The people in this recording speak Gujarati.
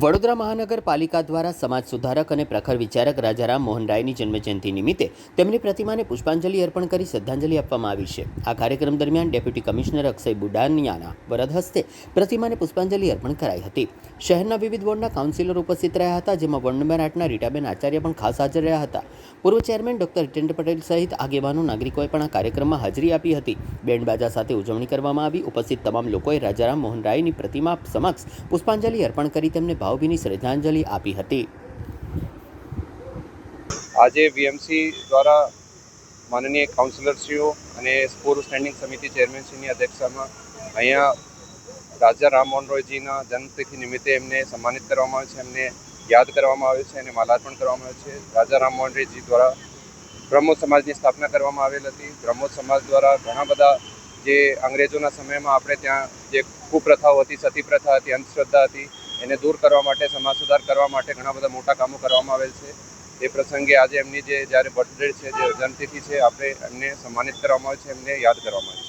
વડોદરા મહાનગરપાલિકા દ્વારા સમાજ સુધારક અને પ્રખર વિચારક રાજારામ મોહન રાયની જન્મજયંતિ નિમિત્તે તેમની પ્રતિમાને પુષ્પાંજલિ અર્પણ કરી શ્રદ્ધાંજલિ આપવામાં આવી છે। આ કાર્યક્રમ દરમિયાન ડેપ્યુટી કમિશનર અક્ષય બુડાનિયાના વરદ હસ્તે પ્રતિમાને પુષ્પાંજલિ અર્પણ કરાઈ હતી। શહેરના વિવિધ વોર્ડના કાઉન્સિલરો ઉપસ્થિત રહ્યા હતા, જેમાં વોર્ડ નંબર 8ના રીટાબેન આચાર્ય પણ ખાસ હાજર રહ્યા હતા। પૂર્વ ચેરમેન ડોક્ટર હિતેન્દ્ર પટેલ સહિત આગેવાનો નાગરિકોએ પણ આ કાર્યક્રમમાં હાજરી આપી હતી। બેન્ડ બાજા સાથે ઉજવણી કરવામાં આવી। ઉપસ્થિત તમામ લોકોએ રાજારામ મોહન રાયની પ્રતિમા સમક્ષ પુષ્પાંજલિ અર્પણ કરી તેમને ભાવભીની શ્રદ્ધાંજલિ આપી હતી। આજે વીએમસી દ્વારા માનનીય કાઉન્સિલરશ્રીઓ અને પૂર્વ સ્ટેન્ડિંગ સમિતિ ચેરમેનશ્રીની અધ્યક્ષતામાં અહીંયા રાજા રામ મોહન રાયજીના જન્મતિથિ નિમિત્તે એમને સન્માનિત કરવામાં આવે છે, એમને યાદ કરવામાં આવે છે અને માલાર્પણ કરવામાં આવે છે। રાજા રામ મોહન રાયજી દ્વારા બ્રહ્મો સમાજની સ્થાપના કરવામાં આવેલ હતી। બ્રહ્મો સમાજ દ્વારા ઘણા બધા જે અંગ્રેજોના સમયમાં આપણે ત્યાં જે કુપ્રથાઓ હતી, સતી પ્રથા હતી, અંધશ્રદ્ધા હતી, એને દૂર કરવા માટે, સમાજ સુધાર કરવા માટે ઘણા બધા મોટા કામો કરવામાં આવેલ છે। એ પ્રસંગે આજે એમની જે જ્યારે બર્થડે છે, જે જન્મતિથિ છે, આપણે એમને સન્માનિત કરવામાં આવે છે, એમને યાદ કરવામાં આવે છે।